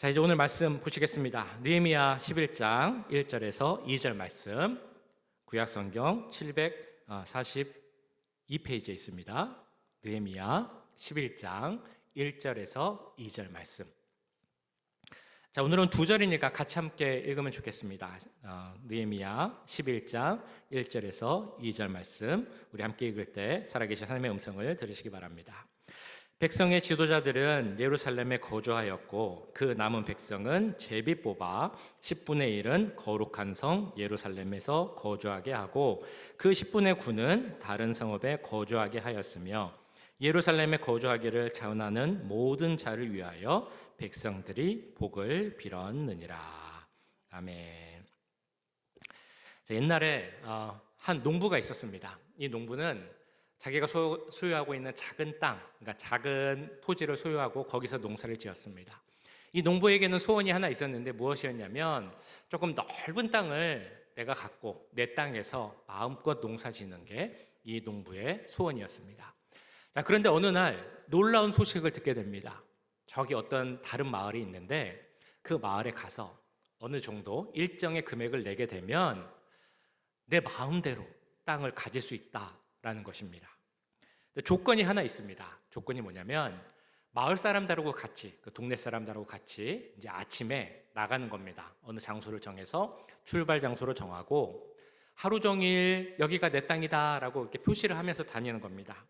자, 이제 오늘 말씀 보시겠습니다. 느헤미야 11장 1절에서 2절 말씀, 구약성경 742페이지에 있습니다. 느헤미야 11장 1절에서 2절 말씀. 자, 오늘은 두 절이니까 같이 함께 읽으면 좋겠습니다. 느헤미야 11장 1절에서 2절 말씀, 우리 함께 읽을 때 살아계신 하나님의 음성을 들으시기 바랍니다. 백성의 지도자들은 예루살렘에 거주하였고 그 남은 백성은 제비 뽑아 10분의 1은 거룩한 성 예루살렘에서 거주하게 하고 그 10분의 9는 다른 성읍에 거주하게 하였으며 예루살렘에 거주하기를 자원하는 모든 자를 위하여 백성들이 복을 빌었느니라. 아멘. 자, 옛날에 한 농부가 있었습니다. 이 농부는 자기가 소유하고 있는 작은 땅, 그러니까 작은 토지를 소유하고 거기서 농사를 지었습니다. 이 농부에게는 소원이 하나 있었는데 무엇이었냐면 조금 넓은 땅을 내가 갖고 내 땅에서 마음껏 농사 짓는 게 이 농부의 소원이었습니다. 자, 그런데 어느 날 놀라운 소식을 듣게 됩니다. 저기 어떤 다른 마을이 있는데 그 마을에 가서 어느 정도 일정의 금액을 내게 되면 내 마음대로 땅을 가질 수 있다라는 것입니다. 조건이 하나 있습니다. 조건이 뭐냐면 마을 사람들하고 같이, 그 동네 사람들하고 같이 이제 아침에 나가는 겁니다. 어느 장소를 정해서 출발 장소를 정하고 하루 종일 여기가 내 땅이다라고 이렇게 표시를 하면서 다니는 겁니다.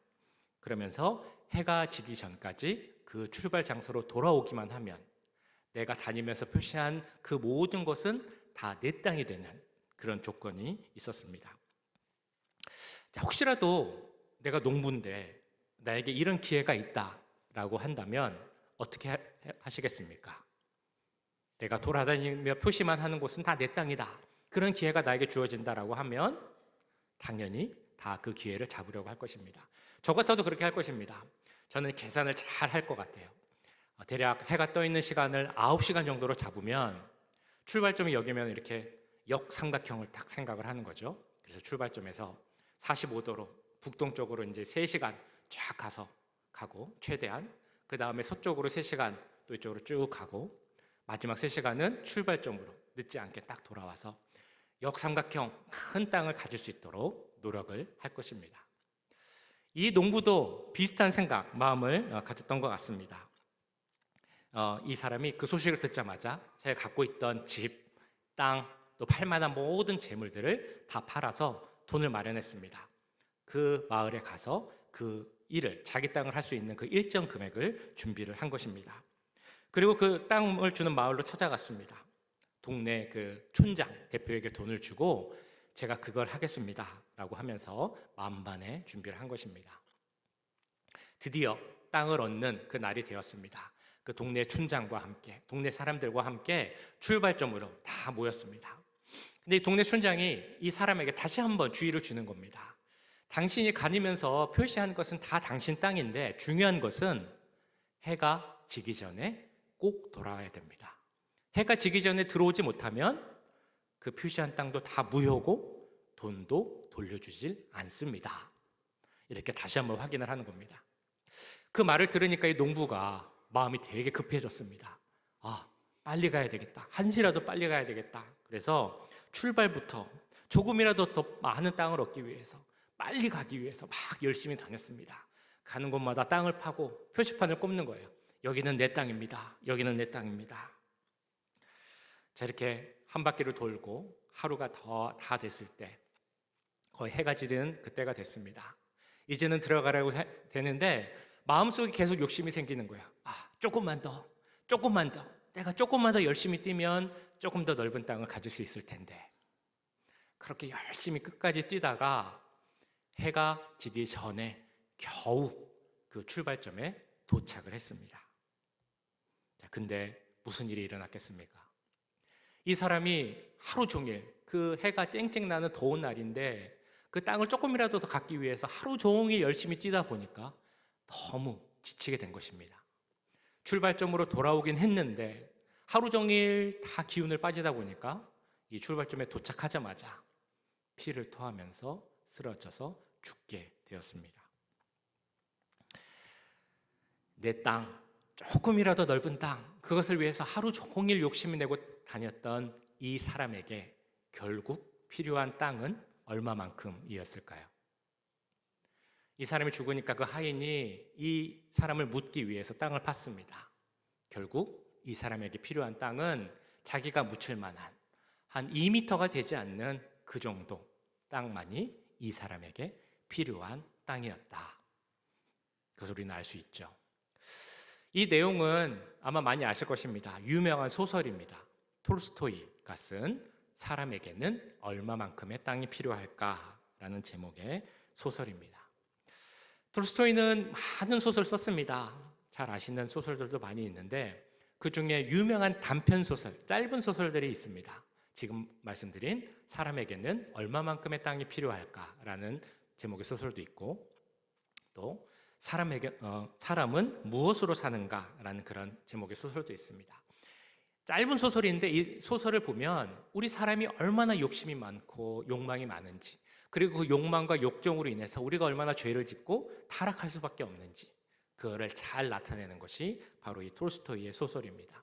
그러면서 해가 지기 전까지 그 출발 장소로 돌아오기만 하면 내가 다니면서 표시한 그 모든 것은 다 내 땅이 되는 그런 조건이 있었습니다. 자, 혹시라도 내가 농부인데 나에게 이런 기회가 있다라고 한다면 어떻게 하시겠습니까? 내가 돌아다니며 표시만 하는 곳은 다 내 땅이다. 그런 기회가 나에게 주어진다라고 하면 당연히 다 그 기회를 잡으려고 할 것입니다. 저 같아도 그렇게 할 것입니다. 저는 계산을 잘 할 것 같아요. 대략 해가 떠 있는 시간을 9시간 정도로 잡으면 출발점이 여기면 이렇게 역삼각형을 딱 생각을 하는 거죠. 그래서 출발점에서 45도로 북동쪽으로 이제 3시간 쫙 가고 최대한 그 다음에 서쪽으로 3시간 또 이쪽으로 쭉 가고 마지막 3시간은 출발점으로 늦지 않게 딱 돌아와서 역삼각형 큰 땅을 가질 수 있도록 노력을 할 것입니다. 이 농부도 비슷한 생각, 마음을 가졌던 것 같습니다. 이 사람이 그 소식을 듣자마자 자기가 갖고 있던 집, 땅, 또 팔만한 모든 재물들을 다 팔아서 돈을 마련했습니다. 그 마을에 가서 그 일을, 자기 땅을 할 수 있는 그 일정 금액을 준비를 한 것입니다. 그리고 그 땅을 주는 마을로 찾아갔습니다. 동네 그 촌장 대표에게 돈을 주고 제가 그걸 하겠습니다 라고 하면서 만반의 준비를 한 것입니다. 드디어 땅을 얻는 그 날이 되었습니다. 그 동네 촌장과 함께, 동네 사람들과 함께 출발점으로 다 모였습니다. 근데 이 동네 촌장이 이 사람에게 다시 한번 주의를 주는 겁니다. 당신이 다니면서 표시한 것은 다 당신 땅인데 중요한 것은 해가 지기 전에 꼭 돌아와야 됩니다. 해가 지기 전에 들어오지 못하면 그 표시한 땅도 다 무효고 돈도 돌려주질 않습니다. 이렇게 다시 한번 확인을 하는 겁니다. 그 말을 들으니까 이 농부가 마음이 되게 급해졌습니다. 빨리 가야 되겠다. 1시라도 빨리 가야 되겠다. 그래서 출발부터 조금이라도 더 많은 땅을 얻기 위해서 빨리 가기 위해서 막 열심히 다녔습니다. 가는 곳마다 땅을 파고 표시판을 꼽는 거예요. 여기는 내 땅입니다. 여기는 내 땅입니다. 자, 이렇게 한 바퀴를 돌고 하루가 다 됐을 때 거의 해가 지는 그때가 됐습니다. 이제는 들어가라고 되는데 마음속에 계속 욕심이 생기는 거예요. 조금만 더 내가 조금만 더 열심히 뛰면 조금 더 넓은 땅을 가질 수 있을 텐데. 그렇게 열심히 끝까지 뛰다가 해가 지기 전에 겨우 그 출발점에 도착을 했습니다. 자, 근데 무슨 일이 일어났겠습니까? 이 사람이 하루 종일 그 해가 쨍쨍 나는 더운 날인데 그 땅을 조금이라도 더 갖기 위해서 하루 종일 열심히 뛰다 보니까 너무 지치게 된 것입니다. 출발점으로 돌아오긴 했는데 하루 종일 다 기운을 빠지다 보니까 이 출발점에 도착하자마자 피를 토하면서 쓰러져서 죽게 되었습니다. 내 땅, 조금이라도 넓은 땅, 그것을 위해서 하루 종일 욕심을 내고 다녔던 이 사람에게 결국 필요한 땅은 얼마만큼이었을까요? 이 사람이 죽으니까 그 하인이 이 사람을 묻기 위해서 땅을 팠습니다. 결국 이 사람에게 필요한 땅은 자기가 묻힐 만한 한 2m가 되지 않는 그 정도 땅만이 이 사람에게 필요한 땅이었다. 그것을 우리는 알 수 있죠. 이 내용은 아마 많이 아실 것입니다. 유명한 소설입니다. 톨스토이가 쓴 사람에게는 얼마만큼의 땅이 필요할까라는 제목의 소설입니다. 톨스토이는 많은 소설 썼습니다. 잘 아시는 소설들도 많이 있는데 그 중에 유명한 단편 소설, 짧은 소설들이 있습니다. 지금 말씀드린 사람에게는 얼마만큼의 땅이 필요할까라는 제목의 소설도 있고, 또 사람은 무엇으로 사는가라는 그런 제목의 소설도 있습니다. 짧은 소설인데 이 소설을 보면 우리 사람이 얼마나 욕심이 많고 욕망이 많은지, 그리고 그 욕망과 욕정으로 인해서 우리가 얼마나 죄를 짓고 타락할 수밖에 없는지, 그거를 잘 나타내는 것이 바로 이 톨스토이의 소설입니다.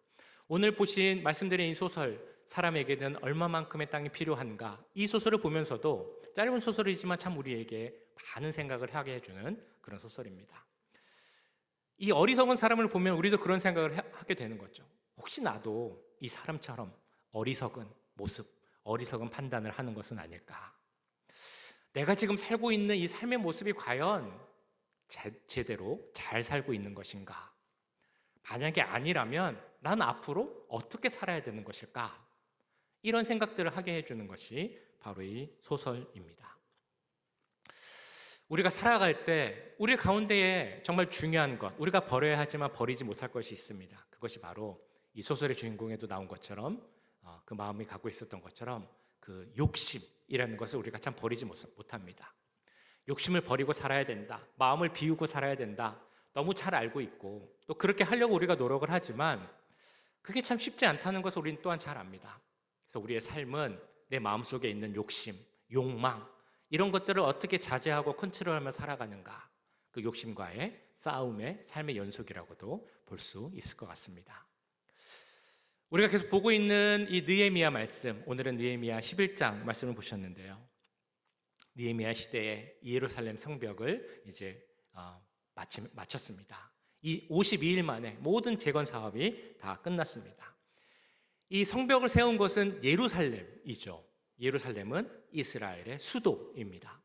오늘 말씀드린 이 소설, 사람에게는 얼마만큼의 땅이 필요한가, 이 소설을 보면서도 짧은 소설이지만 참 우리에게 많은 생각을 하게 해주는 그런 소설입니다. 이 어리석은 사람을 보면 우리도 그런 생각을 하게 되는 거죠. 혹시 나도 이 사람처럼 어리석은 모습, 어리석은 판단을 하는 것은 아닐까? 내가 지금 살고 있는 이 삶의 모습이 과연 제대로 잘 살고 있는 것인가? 만약에 아니라면 난 앞으로 어떻게 살아야 되는 것일까? 이런 생각들을 하게 해주는 것이 바로 이 소설입니다. 우리가 살아갈 때 우리 가운데에 정말 중요한 것, 우리가 버려야 하지만 버리지 못할 것이 있습니다. 그것이 바로 이 소설의 주인공에도 나온 것처럼, 그 마음이 갖고 있었던 것처럼 그 욕심이라는 것을 우리가 참 버리지 못합니다. 욕심을 버리고 살아야 된다, 마음을 비우고 살아야 된다, 너무 잘 알고 있고 또 그렇게 하려고 우리가 노력을 하지만 그게 참 쉽지 않다는 것을 우리는 또한 잘 압니다. 그래서 우리의 삶은 내 마음속에 있는 욕심, 욕망, 이런 것들을 어떻게 자제하고 컨트롤하며 살아가는가, 그 욕심과의 싸움의 삶의 연속이라고도 볼 수 있을 것 같습니다. 우리가 계속 보고 있는 이 느헤미야 말씀, 오늘은 느헤미야 11장 말씀을 보셨는데요. 느헤미야 시대에 예루살렘 성벽을 이제 마쳤습니다. 이 52일 만에 모든 재건 사업이 다 끝났습니다. 이 성벽을 세운 것은 예루살렘이죠. 예루살렘은 이스라엘의 수도입니다.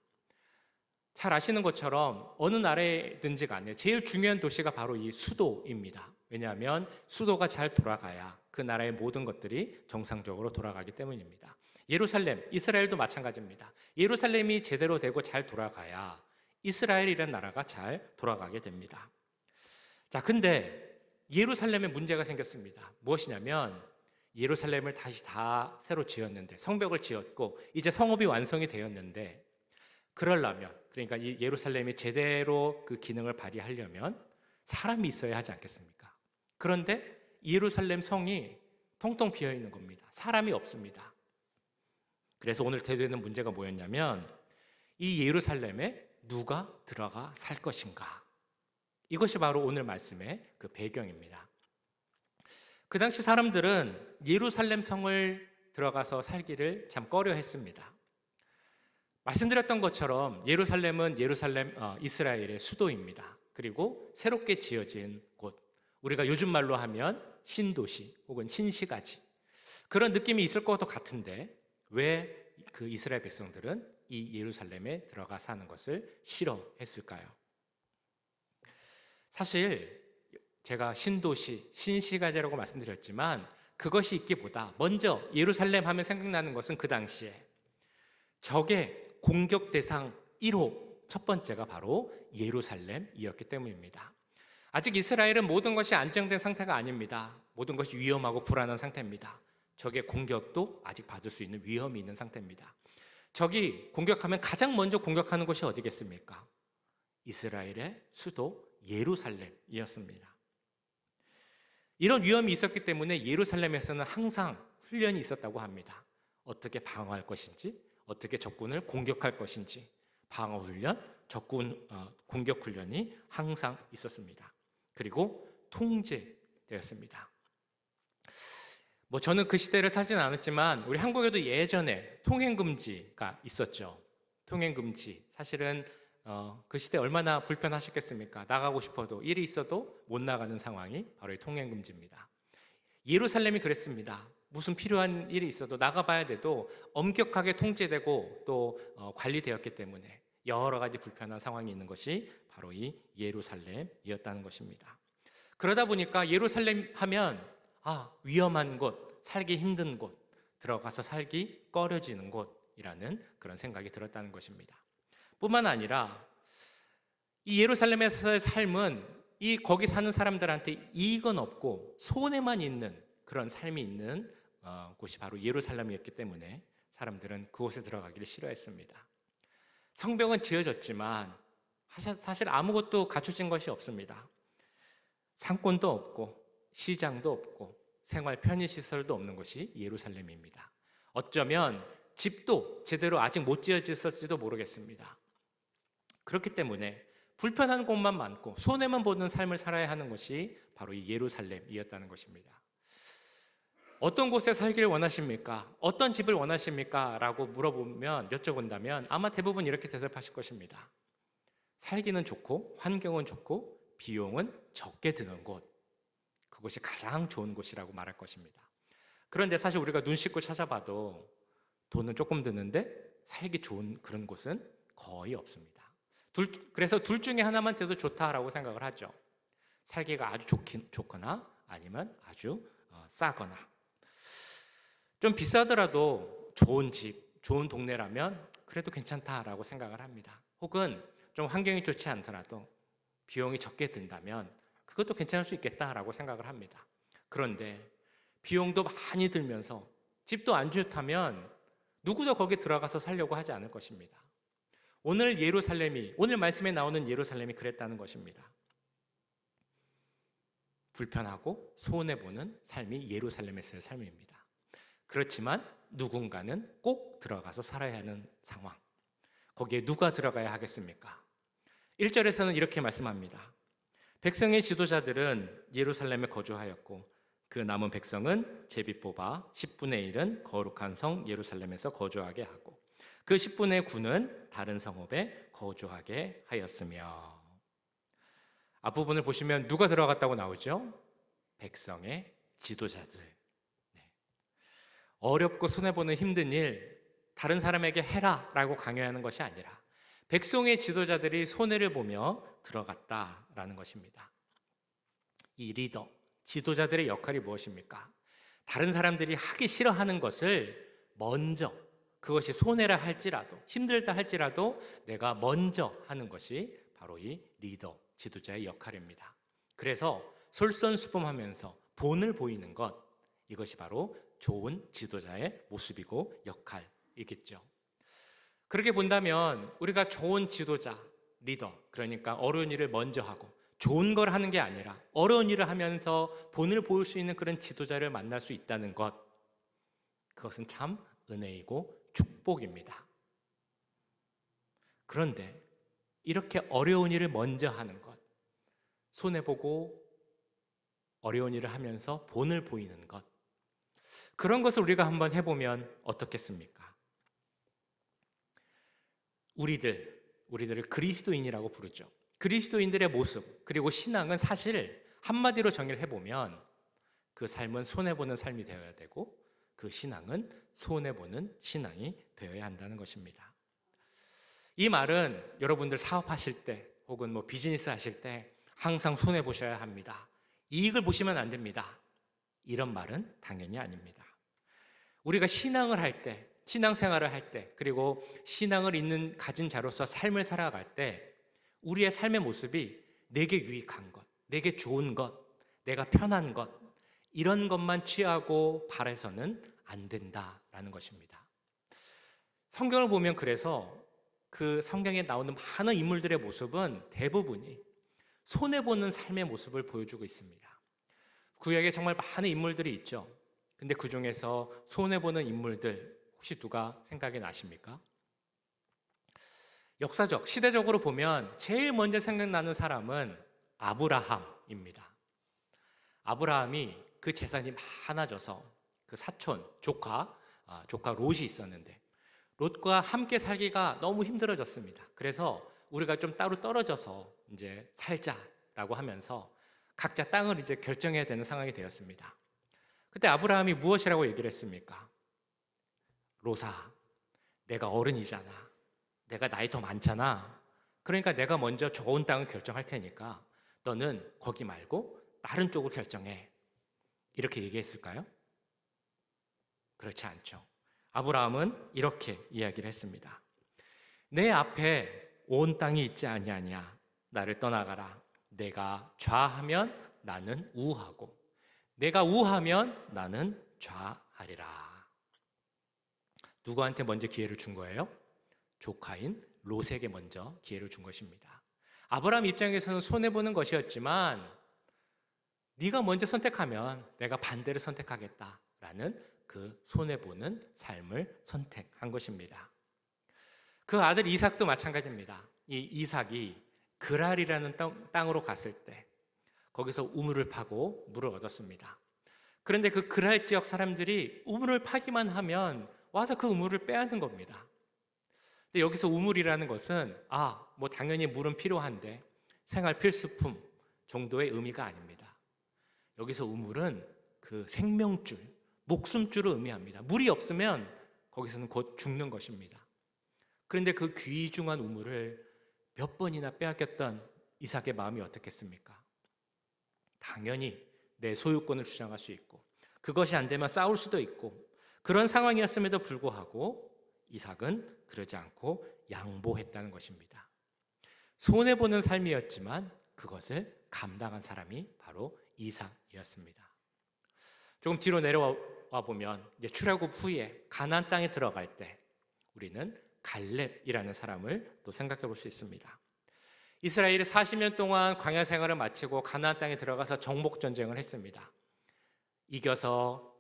잘 아시는 것처럼 어느 나라든지 간에 제일 중요한 도시가 바로 이 수도입니다. 왜냐하면 수도가 잘 돌아가야 그 나라의 모든 것들이 정상적으로 돌아가기 때문입니다. 예루살렘, 이스라엘도 마찬가지입니다. 예루살렘이 제대로 되고 잘 돌아가야 이스라엘이라는 나라가 잘 돌아가게 됩니다. 자, 근데 예루살렘에 문제가 생겼습니다. 무엇이냐면 예루살렘을 다시 다 새로 지었는데, 성벽을 지었고 이제 성읍이 완성이 되었는데, 그러니까 이 예루살렘이 제대로 그 기능을 발휘하려면 사람이 있어야 하지 않겠습니까? 그런데 예루살렘 성이 텅텅 비어 있는 겁니다. 사람이 없습니다. 그래서 오늘 대두되는 문제가 뭐였냐면 이 예루살렘에 누가 들어가 살 것인가? 이것이 바로 오늘 말씀의 그 배경입니다. 그 당시 사람들은 예루살렘 성을 들어가서 살기를 참 꺼려했습니다. 말씀드렸던 것처럼 예루살렘은 이스라엘의 수도입니다. 그리고 새롭게 지어진 곳, 우리가 요즘 말로 하면 신도시 혹은 신시가지, 그런 느낌이 있을 것도 같은데 왜 그 이스라엘 백성들은 이 예루살렘에 들어가 사는 것을 싫어했을까요? 사실 제가 신도시, 신시가지라고 말씀드렸지만 그것이 있기보다 먼저 예루살렘 하면 생각나는 것은 그 당시에 적의 공격 대상 1호, 첫 번째가 바로 예루살렘이었기 때문입니다. 아직 이스라엘은 모든 것이 안정된 상태가 아닙니다. 모든 것이 위험하고 불안한 상태입니다. 적의 공격도 아직 받을 수 있는 위험이 있는 상태입니다. 적이 공격하면 가장 먼저 공격하는 곳이 어디겠습니까? 이스라엘의 수도 예루살렘이었습니다. 이런 위험이 있었기 때문에 예루살렘에서는 항상 훈련이 있었다고 합니다. 어떻게 방어할 것인지, 어떻게 적군을 공격할 것인지, 방어 훈련, 적군 공격 훈련이 항상 있었습니다. 그리고 통제되었습니다. 저는 그 시대를 살지는 않았지만 우리 한국에도 예전에 통행금지가 있었죠. 통행금지. 사실은 그 시대 얼마나 불편하셨겠습니까? 나가고 싶어도 일이 있어도 못 나가는 상황이 바로 이 통행금지입니다. 예루살렘이 그랬습니다. 무슨 필요한 일이 있어도 나가봐야 돼도 엄격하게 통제되고 또 관리되었기 때문에 여러 가지 불편한 상황이 있는 것이 바로 이 예루살렘이었다는 것입니다. 그러다 보니까 예루살렘 하면 위험한 곳, 살기 힘든 곳, 들어가서 살기 꺼려지는 곳이라는 그런 생각이 들었다는 것입니다. 뿐만 아니라 이 예루살렘에서의 삶은 거기 사는 사람들한테 이익은 없고 손해만 있는 그런 삶이 있는 곳이 바로 예루살렘이었기 때문에 사람들은 그곳에 들어가기를 싫어했습니다. 성벽은 지어졌지만 사실 아무것도 갖춰진 것이 없습니다. 상권도 없고 시장도 없고 생활 편의시설도 없는 것이 예루살렘입니다. 어쩌면 집도 제대로 아직 못 지어졌을지도 모르겠습니다. 그렇기 때문에 불편한 곳만 많고 손해만 보는 삶을 살아야 하는 것이 바로 이 예루살렘이었다는 것입니다. 어떤 곳에 살기를 원하십니까? 어떤 집을 원하십니까? 라고 여쭤본다면 아마 대부분 이렇게 대답하실 것입니다. 살기는 좋고 환경은 좋고 비용은 적게 드는 곳, 그것이 가장 좋은 곳이라고 말할 것입니다. 그런데 사실 우리가 눈 씻고 찾아봐도 돈은 조금 드는데 살기 좋은 그런 곳은 거의 없습니다. 그래서 둘 중에 하나만 돼도 좋다라고 생각을 하죠. 살기가 아주 좋거나 아니면 아주 싸거나. 좀 비싸더라도 좋은 집, 좋은 동네라면 그래도 괜찮다라고 생각을 합니다. 혹은 좀 환경이 좋지 않더라도 비용이 적게 든다면 그것도 괜찮을 수 있겠다라고 생각을 합니다. 그런데 비용도 많이 들면서 집도 안 좋다면 누구도 거기 들어가서 살려고 하지 않을 것입니다. 오늘 말씀에 나오는 예루살렘이 그랬다는 것입니다. 불편하고 손해보는 삶이 예루살렘에서의 삶입니다. 그렇지만 누군가는 꼭 들어가서 살아야 하는 상황. 거기에 누가 들어가야 하겠습니까? 1절에서는 이렇게 말씀합니다. 백성의 지도자들은 예루살렘에 거주하였고 그 남은 백성은 제비 뽑아 10분의 1은 거룩한 성 예루살렘에서 거주하게 하고 그 10분의 9는 다른 성읍에 거주하게 하였으며. 앞부분을 보시면 누가 들어갔다고 나오죠? 백성의 지도자들. 어렵고 손해보는 힘든 일 다른 사람에게 해라 라고 강요하는 것이 아니라 백성의 지도자들이 손해를 보며 들어갔다라는 것입니다. 이 리더, 지도자들의 역할이 무엇입니까? 다른 사람들이 하기 싫어하는 것을 먼저, 그것이 손해라 할지라도 힘들다 할지라도 내가 먼저 하는 것이 바로 이 리더, 지도자의 역할입니다. 그래서 솔선수범하면서 본을 보이는 것, 이것이 바로 좋은 지도자의 모습이고 역할이겠죠. 그렇게 본다면 우리가 좋은 지도자, 리더, 그러니까 어려운 일을 먼저 하고 좋은 걸 하는 게 아니라 어려운 일을 하면서 본을 보일 수 있는 그런 지도자를 만날 수 있다는 것, 그것은 참 은혜이고 축복입니다. 그런데 이렇게 어려운 일을 먼저 하는 것, 손해보고 어려운 일을 하면서 본을 보이는 것, 그런 것을 우리가 한번 해보면 어떻겠습니까? 우리들을 그리스도인이라고 부르죠. 그리스도인들의 모습, 그리고 신앙은 사실 한마디로 정의를 해보면 그 삶은 손해보는 삶이 되어야 되고 그 신앙은 손해보는 신앙이 되어야 한다는 것입니다. 이 말은 여러분들 사업하실 때 혹은 비즈니스 하실 때 항상 손해보셔야 합니다. 이익을 보시면 안 됩니다. 이런 말은 당연히 아닙니다. 우리가 신앙을 할 때, 신앙생활을 할 때, 그리고 신앙을 가진 자로서 삶을 살아갈 때 우리의 삶의 모습이 내게 유익한 것, 내게 좋은 것, 내가 편한 것, 이런 것만 취하고 바라서는 안 된다라는 것입니다. 성경을 보면 그래서 그 성경에 나오는 많은 인물들의 모습은 대부분이 손해보는 삶의 모습을 보여주고 있습니다. 구약에 정말 많은 인물들이 있죠. 근데 그 중에서 손해보는 인물들 혹시 누가 생각이 나십니까? 역사적, 시대적으로 보면 제일 먼저 생각나는 사람은 아브라함입니다. 아브라함이 그 재산이 많아져서 그 사촌, 조카 롯이 있었는데 롯과 함께 살기가 너무 힘들어졌습니다. 그래서 우리가 좀 따로 떨어져서 이제 살자라고 하면서 각자 땅을 이제 결정해야 되는 상황이 되었습니다. 그때 아브라함이 무엇이라고 얘기를 했습니까? 롯아, 내가 어른이잖아. 내가 나이 더 많잖아. 그러니까 내가 먼저 좋은 땅을 결정할 테니까 너는 거기 말고 다른 쪽을 결정해. 이렇게 얘기했을까요? 그렇지 않죠. 아브라함은 이렇게 이야기를 했습니다. 내 앞에 온 땅이 있지 아니하냐. 나를 떠나가라. 내가 좌하면 나는 우하고 내가 우하면 나는 좌하리라. 누구한테 먼저 기회를 준 거예요? 조카인 롯에게 먼저 기회를 준 것입니다. 아브라함 입장에서는 손해보는 것이었지만 네가 먼저 선택하면 내가 반대를 선택하겠다라는 그 손해보는 삶을 선택한 것입니다. 그 아들 이삭도 마찬가지입니다. 이 이삭이 그랄이라는 땅으로 갔을 때 거기서 우물을 파고 물을 얻었습니다. 그런데 그 그랄 지역 사람들이 우물을 파기만 하면 와서 그 우물을 빼앗는 겁니다. 근데 여기서 우물이라는 것은 뭐 당연히 물은 필요한데 생활 필수품 정도의 의미가 아닙니다. 여기서 우물은 그 생명줄, 목숨줄을 의미합니다. 물이 없으면 거기서는 곧 죽는 것입니다. 그런데 그 귀중한 우물을 몇 번이나 빼앗겼던 이삭의 마음이 어떻겠습니까? 당연히 내 소유권을 주장할 수 있고 그것이 안 되면 싸울 수도 있고 그런 상황이었음에도 불구하고 이삭은 그러지 않고 양보했다는 것입니다. 손해보는 삶이었지만 그것을 감당한 사람이 바로 이삭이었습니다. 조금 뒤로 내려와 보면 이제 출애굽 후에 가나안 땅에 들어갈 때 우리는 갈렙이라는 사람을 또 생각해 볼 수 있습니다. 이스라엘이 40년 동안 광야 생활을 마치고 가나안 땅에 들어가서 정복 전쟁을 했습니다. 이겨서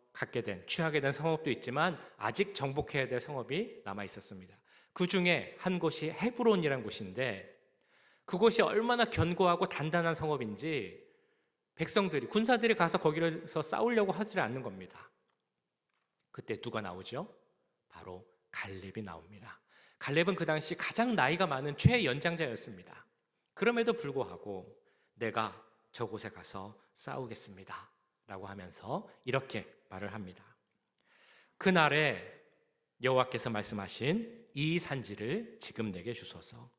취하게 된 성읍도 있지만 아직 정복해야 될 성읍이 남아 있었습니다. 그 중에 한 곳이 헤브론이라는 곳인데 그곳이 얼마나 견고하고 단단한 성읍인지 군사들이 가서 거기서 싸우려고 하지 않는 겁니다. 그때 누가 나오죠? 바로 갈렙이 나옵니다. 갈렙은 그 당시 가장 나이가 많은 최연장자였습니다. 그럼에도 불구하고 내가 저곳에 가서 싸우겠습니다 라고 하면서 이렇게 말을 합니다. 그날에 여호와께서 말씀하신 이 산지를 지금 내게 주소서.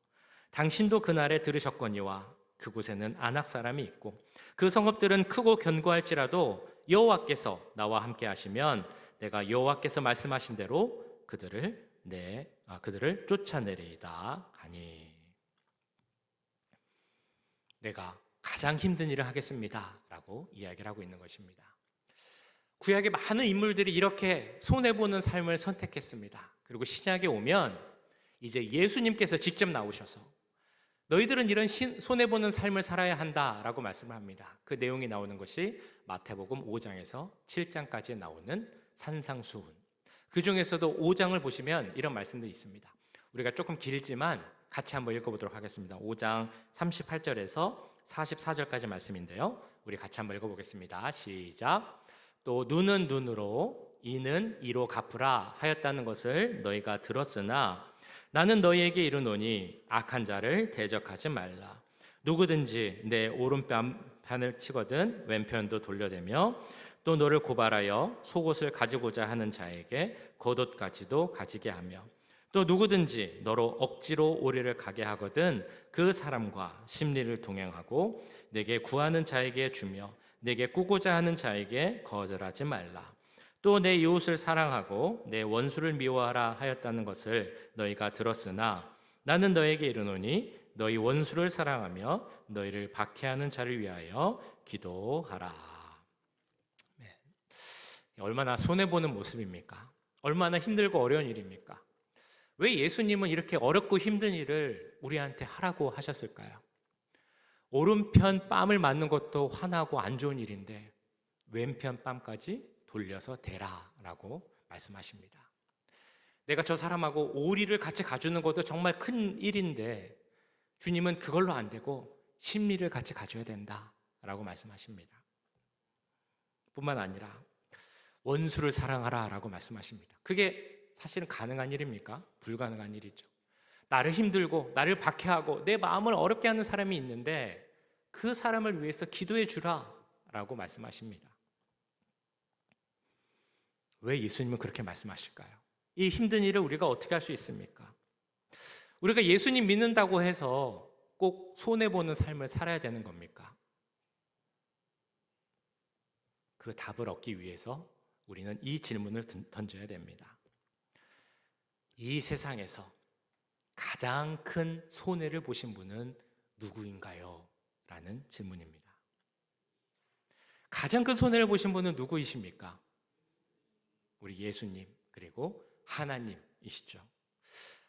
당신도 그날에 들으셨거니와 그곳에는 아낙 사람이 있고 그 성읍들은 크고 견고할지라도 여호와께서 나와 함께 하시면 내가 여호와께서 말씀하신 대로 그들을 쫓아내리이다 하니. 내가 가장 힘든 일을 하겠습니다 라고 이야기를 하고 있는 것입니다. 구약의 많은 인물들이 이렇게 손해보는 삶을 선택했습니다. 그리고 신약에 오면 이제 예수님께서 직접 나오셔서 너희들은 이런 손해보는 삶을 살아야 한다라고 말씀을 합니다. 그 내용이 나오는 것이 마태복음 5장에서 7장까지 나오는 산상수훈. 그 중에서도 5장을 보시면 이런 말씀들이 있습니다. 우리가 조금 길지만 같이 한번 읽어보도록 하겠습니다. 5장 38절에서 44절까지 말씀인데요. 우리 같이 한번 읽어보겠습니다. 시작. 또 눈은 눈으로 이는 이로 갚으라 하였다는 것을 너희가 들었으나 나는 너희에게 이르노니 악한 자를 대적하지 말라. 누구든지 내 오른편을 치거든 왼편도 돌려대며 또 너를 고발하여 속옷을 가지고자 하는 자에게 겉옷까지도 가지게 하며 또 누구든지 너로 억지로 오리를 가게 하거든 그 사람과 심리를 동행하고 내게 구하는 자에게 주며 내게 꾸고자 하는 자에게 거절하지 말라. 또 내 이웃을 사랑하고 내 원수를 미워하라 하였다는 것을 너희가 들었으나 나는 너에게 이르노니 너희 원수를 사랑하며 너희를 박해하는 자를 위하여 기도하라. 얼마나 손해보는 모습입니까? 얼마나 힘들고 어려운 일입니까? 왜 예수님은 이렇게 어렵고 힘든 일을 우리한테 하라고 하셨을까요? 오른편 뺨을 맞는 것도 화나고 안 좋은 일인데 왼편 뺨까지 돌려서 대라라고 말씀하십니다. 내가 저 사람하고 오리를 같이 가주는 것도 정말 큰 일인데 주님은 그걸로 안 되고 심리를 같이 가져야 된다라고 말씀하십니다. 뿐만 아니라 원수를 사랑하라라고 말씀하십니다. 그게 사실은 가능한 일입니까? 불가능한 일이죠. 나를 힘들고 나를 박해하고 내 마음을 어렵게 하는 사람이 있는데 그 사람을 위해서 기도해 주라라고 말씀하십니다. 왜 예수님은 그렇게 말씀하실까요? 이 힘든 일을 우리가 어떻게 할 수 있습니까? 우리가 예수님 믿는다고 해서 꼭 손해보는 삶을 살아야 되는 겁니까? 그 답을 얻기 위해서 우리는 이 질문을 던져야 됩니다. 이 세상에서 가장 큰 손해를 보신 분은 누구인가요? 라는 질문입니다. 가장 큰 손해를 보신 분은 누구이십니까? 우리 예수님 그리고 하나님이시죠.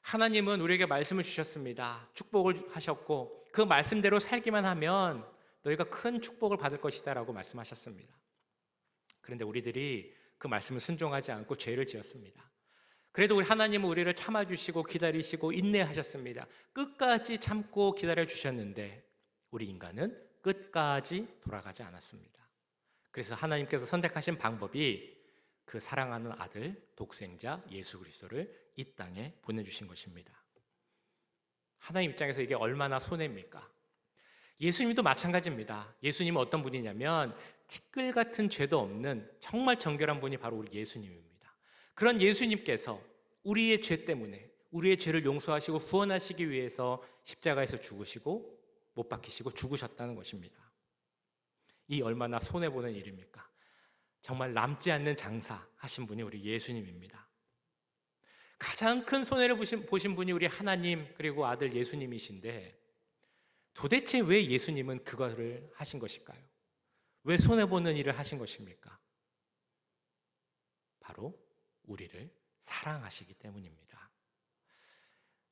하나님은 우리에게 말씀을 주셨습니다. 축복을 하셨고 그 말씀대로 살기만 하면 너희가 큰 축복을 받을 것이다 라고 말씀하셨습니다. 그런데 우리들이 그 말씀을 순종하지 않고 죄를 지었습니다. 그래도 우리 하나님은 우리를 참아주시고 기다리시고 인내하셨습니다. 끝까지 참고 기다려주셨는데 우리 인간은 끝까지 돌아가지 않았습니다. 그래서 하나님께서 선택하신 방법이 그 사랑하는 아들 독생자 예수 그리스도를 이 땅에 보내주신 것입니다. 하나님 입장에서 이게 얼마나 손해입니까? 예수님도 마찬가지입니다. 예수님은 어떤 분이냐면 티끌 같은 죄도 없는 정말 정결한 분이 바로 우리 예수님입니다. 그런 예수님께서 우리의 죄 때문에 우리의 죄를 용서하시고 구원하시기 위해서 십자가에서 죽으시고 못 박히시고 죽으셨다는 것입니다. 이 얼마나 손해보는 일입니까? 정말 남지 않는 장사 하신 분이 우리 예수님입니다. 가장 큰 손해를 보신 분이 우리 하나님 그리고 아들 예수님이신데 도대체 왜 예수님은 그거를 하신 것일까요? 왜 손해보는 일을 하신 것입니까? 바로 우리를 사랑하시기 때문입니다.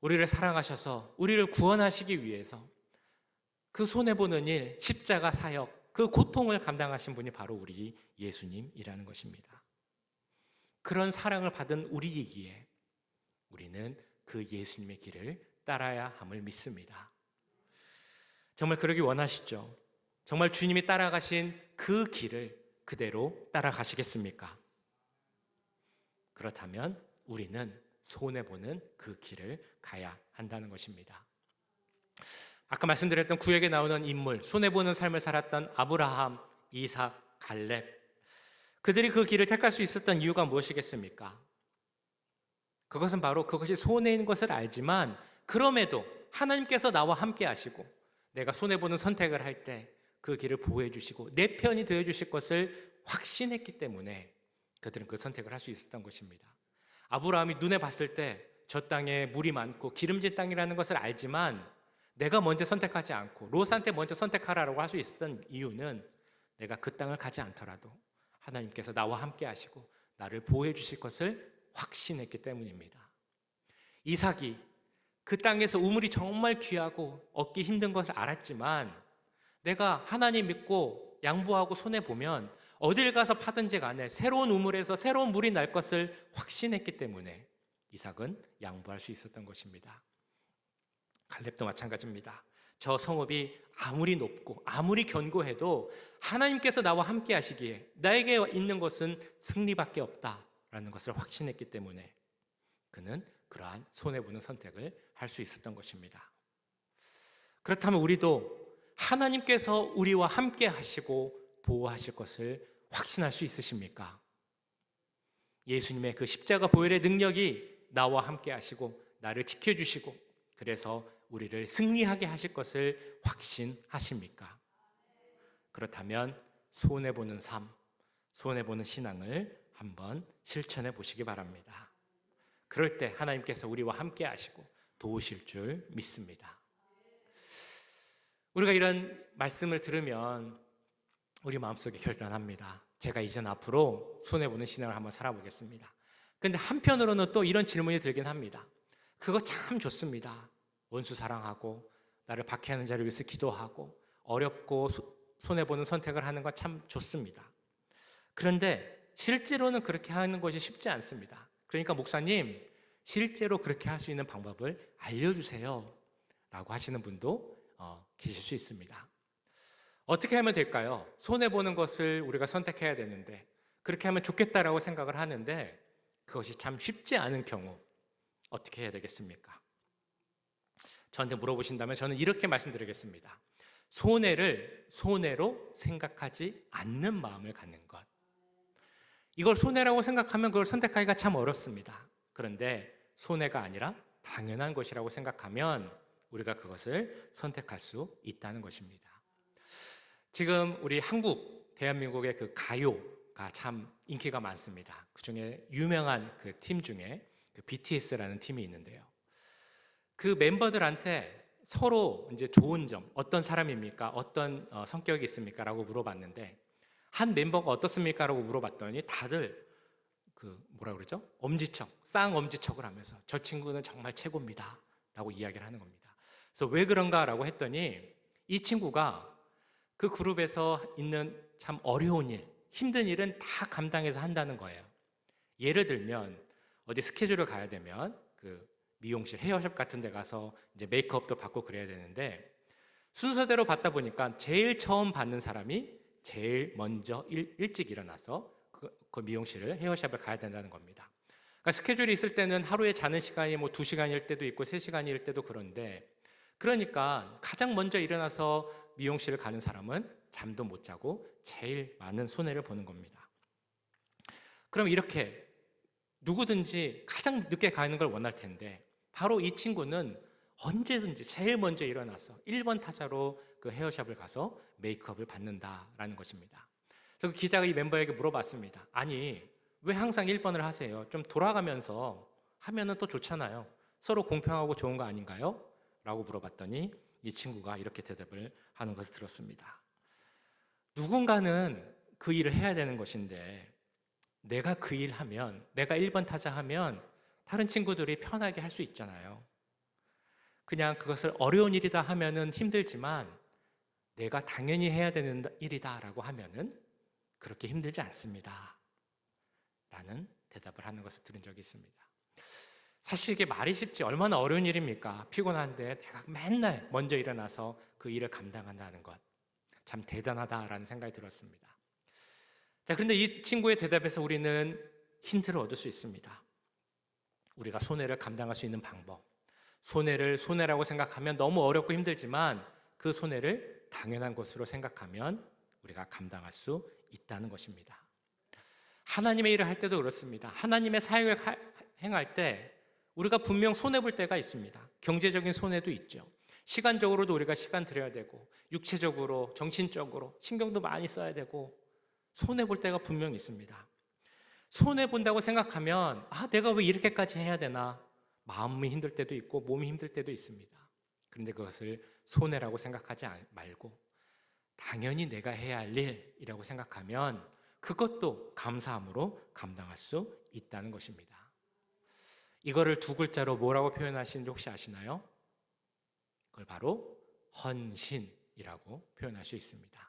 우리를 사랑하셔서 우리를 구원하시기 위해서 그 손해보는 일, 십자가 사역, 그 고통을 감당하신 분이 바로 우리 예수님이라는 것입니다. 그런 사랑을 받은 우리이기에 우리는 그 예수님의 길을 따라야 함을 믿습니다. 정말 그러기 원하시죠? 정말 주님이 따라가신 그 길을 그대로 따라가시겠습니까? 그렇다면 우리는 손해보는 그 길을 가야 한다는 것입니다. 아까 말씀드렸던 구약에 나오는 인물, 손해보는 삶을 살았던 아브라함, 이삭, 갈렙, 그들이 그 길을 택할 수 있었던 이유가 무엇이겠습니까? 그것은 바로 그것이 손해인 것을 알지만 그럼에도 하나님께서 나와 함께 하시고 내가 손해보는 선택을 할 때 그 길을 보호해 주시고 내 편이 되어 주실 것을 확신했기 때문에 그들은 그 선택을 할 수 있었던 것입니다. 아브라함이 눈에 봤을 때 저 땅에 물이 많고 기름진 땅이라는 것을 알지만 내가 먼저 선택하지 않고 롯한테 먼저 선택하라고 할 수 있었던 이유는 내가 그 땅을 가지 않더라도 하나님께서 나와 함께 하시고 나를 보호해 주실 것을 확신했기 때문입니다. 이삭이 그 땅에서 우물이 정말 귀하고 얻기 힘든 것을 알았지만 내가 하나님 믿고 양보하고 손해보면 어딜 가서 파든지 간에 새로운 우물에서 새로운 물이 날 것을 확신했기 때문에 이삭은 양보할 수 있었던 것입니다. 갈렙도 마찬가지입니다. 저 성읍이 아무리 높고 아무리 견고해도 하나님께서 나와 함께 하시기에 나에게 있는 것은 승리밖에 없다라는 것을 확신했기 때문에 그는 그러한 손해보는 선택을 할 수 있었던 것입니다. 그렇다면 우리도 하나님께서 우리와 함께 하시고 보호하실 것을 확신할 수 있으십니까? 예수님의 그 십자가 보혈의 능력이 나와 함께 하시고 나를 지켜주시고 그래서 우리를 승리하게 하실 것을 확신하십니까? 그렇다면 손해보는 삶, 손해보는 신앙을 한번 실천해 보시기 바랍니다. 그럴 때 하나님께서 우리와 함께 하시고 도우실 줄 믿습니다. 우리가 이런 말씀을 들으면 우리 마음속에 결단합니다. 제가 이젠 앞으로 손해보는 신앙을 한번 살아보겠습니다. 그런데 한편으로는 또 이런 질문이 들긴 합니다. 그거 참 좋습니다. 원수 사랑하고 나를 박해하는 자를 위해서 기도하고 어렵고 손해보는 선택을 하는 건 참 좋습니다. 그런데 실제로는 그렇게 하는 것이 쉽지 않습니다. 그러니까 목사님, 실제로 그렇게 할 수 있는 방법을 알려주세요 라고 하시는 분도 계실 수 있습니다. 어떻게 하면 될까요? 손해보는 것을 우리가 선택해야 되는데 그렇게 하면 좋겠다라고 생각을 하는데 그것이 참 쉽지 않은 경우 어떻게 해야 되겠습니까? 저한테 물어보신다면 저는 이렇게 말씀드리겠습니다. 손해를 손해로 생각하지 않는 마음을 갖는 것. 이걸 손해라고 생각하면 그걸 선택하기가 참 어렵습니다. 그런데 손해가 아니라 당연한 것이라고 생각하면 우리가 그것을 선택할 수 있다는 것입니다. 지금 우리 한국, 대한민국의 그 가요가 참 인기가 많습니다. 그 중에 유명한 그 팀 중에 그 BTS라는 팀이 있는데요. 그 멤버들한테 서로 이제 좋은 점, 어떤 사람입니까? 어떤 성격이 있습니까? 라고 물어봤는데 한 멤버가 어떻습니까? 라고 물어봤더니 다들 그 뭐라 그러죠? 엄지척, 쌍엄지척을 하면서 저 친구는 정말 최고입니다. 라고 이야기를 하는 겁니다. 그래서 왜 그런가라고 했더니 이 친구가 그 그룹에서 있는 참 어려운 일, 힘든 일은 다 감당해서 한다는 거예요. 예를 들면 어디 스케줄을 가야 되면 그 미용실, 헤어샵 같은 데 가서 이제 메이크업도 받고 그래야 되는데 순서대로 받다 보니까 제일 처음 받는 사람이 제일 먼저 일찍 일어나서 그 미용실을, 헤어샵을 가야 된다는 겁니다. 그러니까 스케줄이 있을 때는 하루에 자는 시간이 뭐 2시간일 때도 있고 3시간일 때도 그런데 그러니까 가장 먼저 일어나서 미용실을 가는 사람은 잠도 못 자고 제일 많은 손해를 보는 겁니다. 그럼 이렇게 누구든지 가장 늦게 가는 걸 원할 텐데 바로 이 친구는 언제든지 제일 먼저 일어나서 1번 타자로 그 헤어샵을 가서 메이크업을 받는다라는 것입니다. 그래서 그 기자가 이 멤버에게 물어봤습니다. 아니 왜 항상 1번을 하세요? 좀 돌아가면서 하면은 또 좋잖아요. 서로 공평하고 좋은 거 아닌가요? 라고 물어봤더니 이 친구가 이렇게 대답을 하는 것을 들었습니다. 누군가는 그 일을 해야 되는 것인데 내가 그 일 하면, 내가 1번 타자 하면 다른 친구들이 편하게 할 수 있잖아요. 그냥 그것을 어려운 일이다 하면은 힘들지만 내가 당연히 해야 되는 일이다 라고 하면은 그렇게 힘들지 않습니다. 라는 대답을 하는 것을 들은 적이 있습니다. 사실 이게 말이 쉽지 얼마나 어려운 일입니까? 피곤한데 내가 맨날 먼저 일어나서 그 일을 감당한다는 것. 참 대단하다라는 생각이 들었습니다. 자, 그런데 이 친구의 대답에서 우리는 힌트를 얻을 수 있습니다. 우리가 손해를 감당할 수 있는 방법. 손해를 손해라고 생각하면 너무 어렵고 힘들지만 그 손해를 당연한 것으로 생각하면 우리가 감당할 수 있다는 것입니다. 하나님의 일을 할 때도 그렇습니다. 하나님의 사역을 행할 때 우리가 분명 손해볼 때가 있습니다. 경제적인 손해도 있죠. 시간적으로도 우리가 시간 들여야 되고 육체적으로, 정신적으로 신경도 많이 써야 되고 손해볼 때가 분명 있습니다. 손해본다고 생각하면 내가 왜 이렇게까지 해야 되나 마음이 힘들 때도 있고 몸이 힘들 때도 있습니다. 그런데 그것을 손해라고 생각하지 말고 당연히 내가 해야 할 일이라고 생각하면 그것도 감사함으로 감당할 수 있다는 것입니다. 이거를 두 글자로 뭐라고 표현하시는지 혹시 아시나요? 그걸 바로 헌신이라고 표현할 수 있습니다.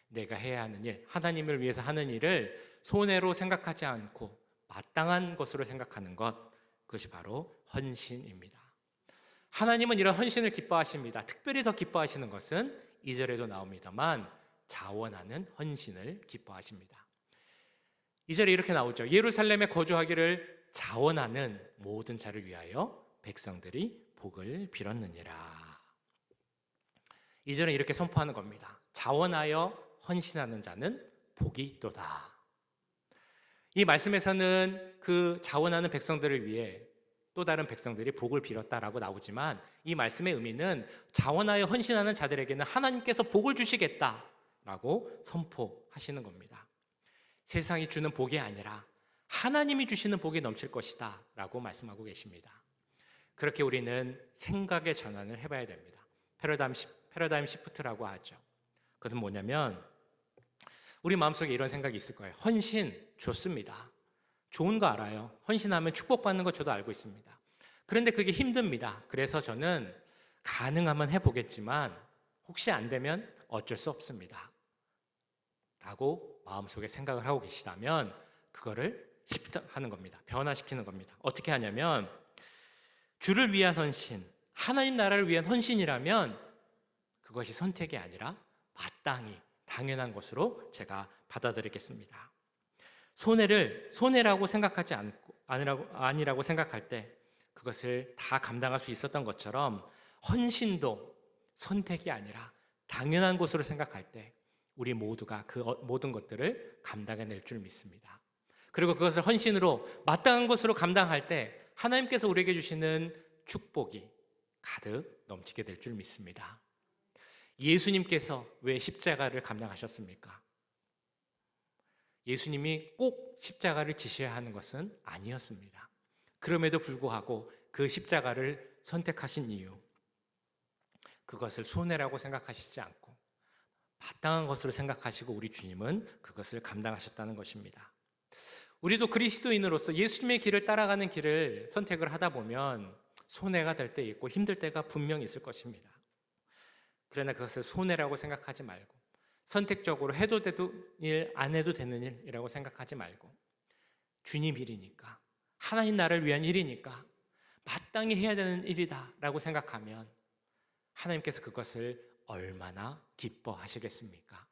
내가 해야 하는 일, 하나님을 위해서 하는 일을 손해로 생각하지 않고 마땅한 것으로 생각하는 것, 그것이 바로 헌신입니다. 하나님은 이런 헌신을 기뻐하십니다. 특별히 더 기뻐하시는 것은 2절에도 나옵니다만 자원하는 헌신을 기뻐하십니다. 2절에 이렇게 나오죠. 예루살렘에 거주하기를 자원하는 모든 자를 위하여 백성들이 복을 빌었느니라. 2절은 이렇게 선포하는 겁니다. 자원하여 헌신하는 자는 복이 있도다. 이 말씀에서는 그 자원하는 백성들을 위해 또 다른 백성들이 복을 빌었다라고 나오지만 이 말씀의 의미는 자원하여 헌신하는 자들에게는 하나님께서 복을 주시겠다라고 선포하시는 겁니다. 세상이 주는 복이 아니라 하나님이 주시는 복이 넘칠 것이다 라고 말씀하고 계십니다. 그렇게 우리는 생각의 전환을 해봐야 됩니다. 패러다임 시프트라고 하죠. 그것은 뭐냐면 우리 마음속에 이런 생각이 있을 거예요. 헌신 좋습니다. 좋은 거 알아요. 헌신하면 축복받는 거 저도 알고 있습니다. 그런데 그게 힘듭니다. 그래서 저는 가능하면 해보겠지만 혹시 안 되면 어쩔 수 없습니다. 라고 마음속에 생각을 하고 계시다면 그거를 시프트하는 겁니다. 변화시키는 겁니다. 어떻게 하냐면 주를 위한 헌신, 하나님 나라를 위한 헌신이라면 그것이 선택이 아니라 마땅히 당연한 것으로 제가 받아들이겠습니다. 손해를 손해라고 생각하지 않고 아니라고 생각할 때 그것을 다 감당할 수 있었던 것처럼 헌신도 선택이 아니라 당연한 것으로 생각할 때 우리 모두가 그 모든 것들을 감당해낼 줄 믿습니다. 그리고 그것을 헌신으로 마땅한 것으로 감당할 때 하나님께서 우리에게 주시는 축복이 가득 넘치게 될 줄 믿습니다. 예수님께서 왜 십자가를 감당하셨습니까? 예수님이 꼭 십자가를 지셔야 하는 것은 아니었습니다. 그럼에도 불구하고 그 십자가를 선택하신 이유, 그것을 손해라고 생각하시지 않고 마땅한 것으로 생각하시고 우리 주님은 그것을 감당하셨다는 것입니다. 우리도 그리스도인으로서 예수님의 길을 따라가는 길을 선택을 하다 보면 손해가 될 때 있고 힘들 때가 분명히 있을 것입니다. 그러나 그것을 손해라고 생각하지 말고 선택적으로 해도 되도 일, 안 해도 되는 일이라고 생각하지 말고 주님 일이니까, 하나님 나를 위한 일이니까 마땅히 해야 되는 일이다 라고 생각하면 하나님께서 그것을 얼마나 기뻐하시겠습니까?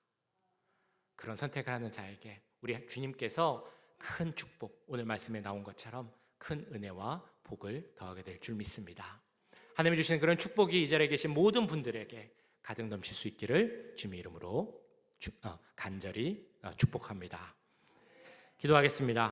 그런 선택을 하는 자에게 우리 주님께서 큰 축복, 오늘 말씀에 나온 것처럼 큰 은혜와 복을 더하게 될 줄 믿습니다. 하나님이 주시는 그런 축복이 이 자리에 계신 모든 분들에게 가득 넘칠 수 있기를 주님의 이름으로 간절히 축복합니다. 기도하겠습니다.